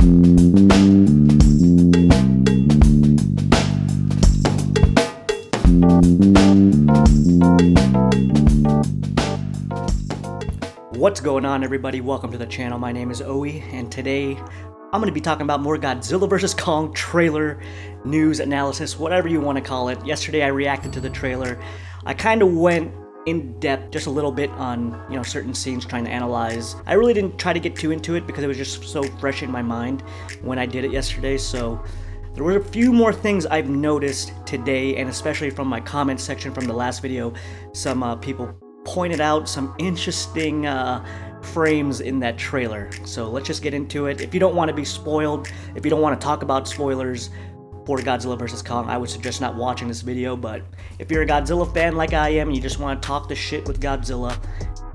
What's going on, everybody? Welcome to the channel. My name is Owee, and today I'm going to be talking about more Godzilla vs. Kong trailer news, analysis, whatever you want to call it. Yesterday I reacted to the trailer. I kind of went in depth just a little bit on, certain scenes, trying to analyze. I really didn't try to get too into it because it was just so fresh in my mind when I did it yesterday. So there were a few more things I've noticed today, and especially from my comment section from the last video, some people pointed out some interesting frames in that trailer. So let's just get into it. If you don't want to be spoiled, if you don't want to talk about spoilers for Godzilla vs. Kong, I would suggest not watching this video. But if you're a Godzilla fan like I am and you just want to talk the shit with Godzilla,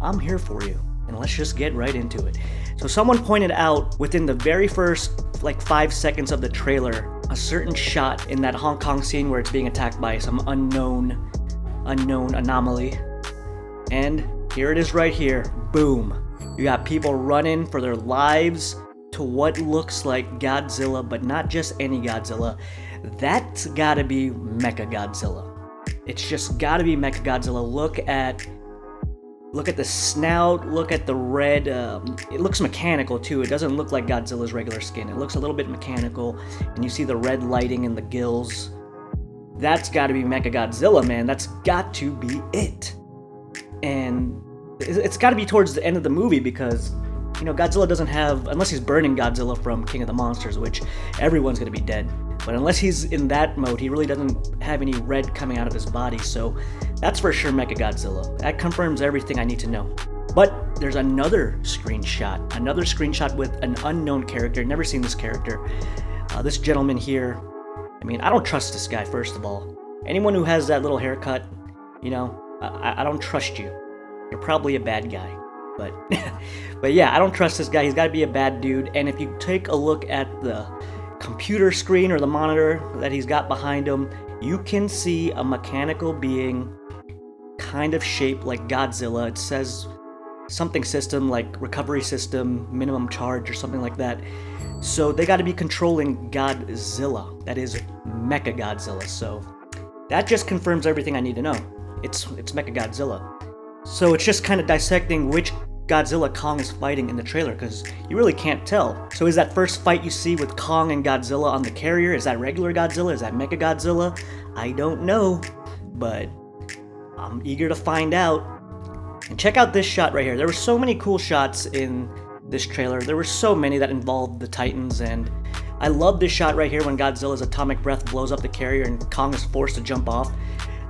I'm here for you. And let's just get right into it. So someone pointed out within the very first 5 seconds of the trailer, a certain shot in that Hong Kong scene where it's being attacked by some unknown anomaly. And here it is right here. Boom. You got people running for their lives to what looks like Godzilla, but not just any Godzilla. That's gotta be Mechagodzilla. It's just gotta be Mechagodzilla. Look at the snout, look at the red. It looks mechanical too. It doesn't look like Godzilla's regular skin. It looks a little bit mechanical, and you see the red lighting in the gills. That's gotta be Mechagodzilla, man. That's got to be it. And it's got to be towards the end of the movie because, Godzilla doesn't have, unless he's burning Godzilla from King of the Monsters, which everyone's going to be dead. But unless he's in that mode, he really doesn't have any red coming out of his body. So that's for sure Mechagodzilla. That confirms everything I need to know. But there's another screenshot with an unknown character. Never seen this character. This gentleman here, I don't trust this guy, first of all. Anyone who has that little haircut, I don't trust you. You're probably a bad guy. But yeah, I don't trust this guy. He's got to be a bad dude. And if you take a look at the computer screen or the monitor that he's got behind him, you can see a mechanical being kind of shaped like Godzilla. It says something system like recovery system, minimum charge, or something like that. So they got to be controlling Godzilla. That is Mechagodzilla. So that just confirms everything I need to know. It's Mechagodzilla. So it's just kind of dissecting which Godzilla Kong is fighting in the trailer, because you really can't tell. So is that first fight you see with Kong and Godzilla on the carrier, is that regular Godzilla? Is that Mechagodzilla? I don't know, but I'm eager to find out. And check out this shot right here. There were so many cool shots in this trailer. There were so many that involved the Titans, and I love this shot right here when Godzilla's atomic breath blows up the carrier and Kong is forced to jump off.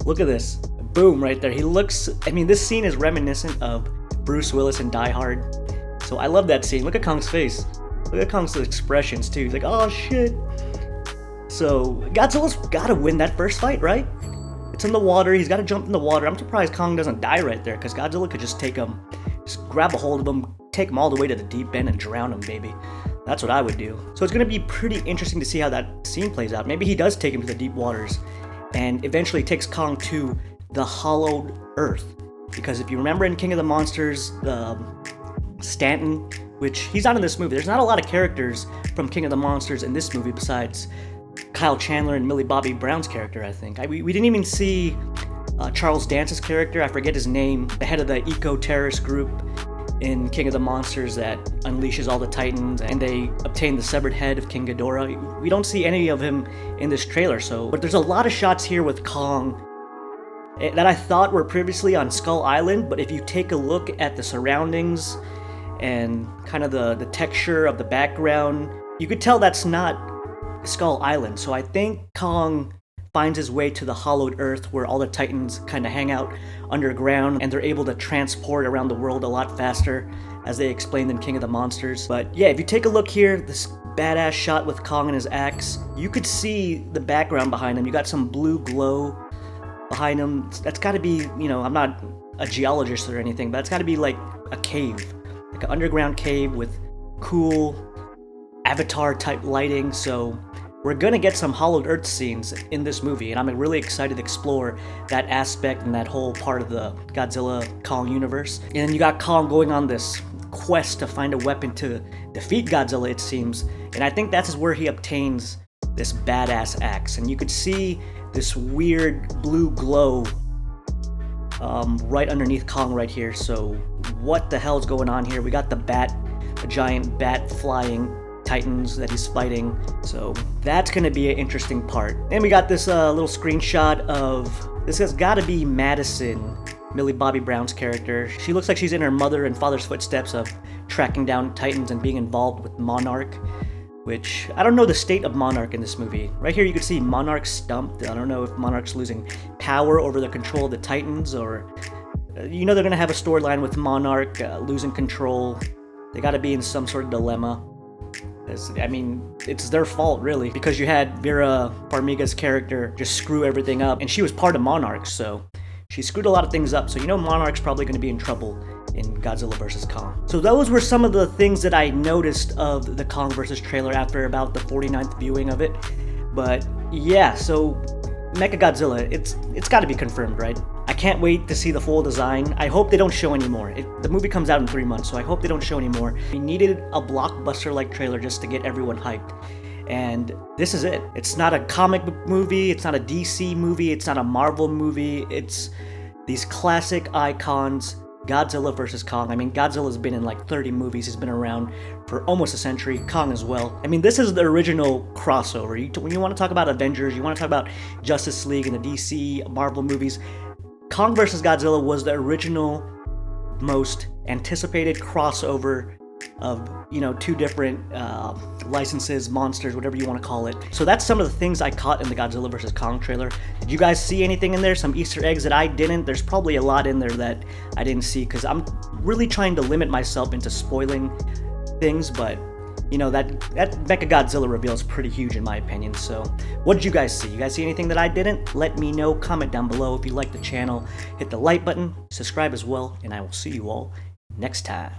Look at this. Boom, right there. He looks, this scene is reminiscent of Bruce Willis in Die Hard. So I love that scene. Look at Kong's face. Look at Kong's expressions too. He's like, oh shit. So Godzilla's gotta win that first fight, right? It's in the water. He's gotta jump in the water. I'm surprised Kong doesn't die right there, because Godzilla could just take him, just grab a hold of him, take him all the way to the deep end and drown him, baby. That's what I would do. So it's gonna be pretty interesting to see how that scene plays out. Maybe he does take him to the deep waters and eventually takes Kong to the hollowed earth. Because if you remember in King of the Monsters, Stanton, which he's not in this movie. There's not a lot of characters from King of the Monsters in this movie besides Kyle Chandler and Millie Bobby Brown's character, I think. We didn't even see Charles Dance's character. I forget his name. The head of the eco-terrorist group in King of the Monsters that unleashes all the Titans, and they obtain the severed head of King Ghidorah. We don't see any of him in this trailer. But there's a lot of shots here with Kong that I thought were previously on Skull Island, but if you take a look at the surroundings and kind of the texture of the background, you could tell that's not Skull Island. So I think Kong finds his way to the hollowed earth where all the Titans kind of hang out underground, and they're able to transport around the world a lot faster, as they explained in King of the Monsters. But yeah, if you take a look here, this badass shot with Kong and his axe, you could see the background behind him. You got some blue glow behind him. That's got to be, I'm not a geologist or anything, but it's got to be like a cave, like an underground cave with cool Avatar type lighting. So we're gonna get some hollowed earth scenes in this movie, and I'm really excited to explore that aspect and that whole part of the Godzilla Kong universe. And then you got Kong going on this quest to find a weapon to defeat Godzilla, it seems. And I think that's where he obtains this badass axe. And you could see this weird blue glow right underneath Kong right here. So what the hell's going on here? We got the giant bat flying titans that he's fighting. So that's gonna be an interesting part. And we got this little screenshot of, this has gotta be Madison, Millie Bobby Brown's character. She looks like she's in her mother and father's footsteps of tracking down titans and being involved with Monarch, which I don't know the state of Monarch in this movie. Right here you can see Monarch stumped. I don't know if Monarch's losing power over the control of the titans, or you know they're gonna have a storyline with Monarch losing control. They gotta be in some sort of dilemma. I mean, it's their fault really, because you had Vera Farmiga's character just screw everything up, and she was part of Monarch, so she screwed a lot of things up. So you know Monarch's probably going to be in trouble in Godzilla vs. Kong. So those were some of the things that I noticed of the Kong vs. trailer after about the 49th viewing of it. But yeah, so Mechagodzilla, it's got to be confirmed, right? I can't wait to see the full design. I hope they don't show any more. The movie comes out in 3 months, so I hope they don't show any more. We needed a blockbuster-like trailer just to get everyone hyped. And this is it. It's not a comic book movie, it's not a DC movie, it's not a Marvel movie, it's these classic icons, Godzilla vs. Kong. I mean, Godzilla's been in like 30 movies, he's been around for almost a century, Kong as well. I mean, this is the original crossover. When you want to talk about Avengers, you want to talk about Justice League and the DC, Marvel movies, Kong vs. Godzilla was the original, most anticipated crossover of, you know, two different licenses, monsters, whatever you want to call it. So that's some of the things I caught in the Godzilla vs. Kong trailer. Did you guys see anything in there? Some Easter eggs that I didn't? There's probably a lot in there that I didn't see, because I'm really trying to limit myself into spoiling things, but you know, that Mechagodzilla reveal is pretty huge in my opinion. So what did you guys see? You guys see anything that I didn't? Let me know. Comment down below. If you like the channel, hit the like button, subscribe as well, and I will see you all next time.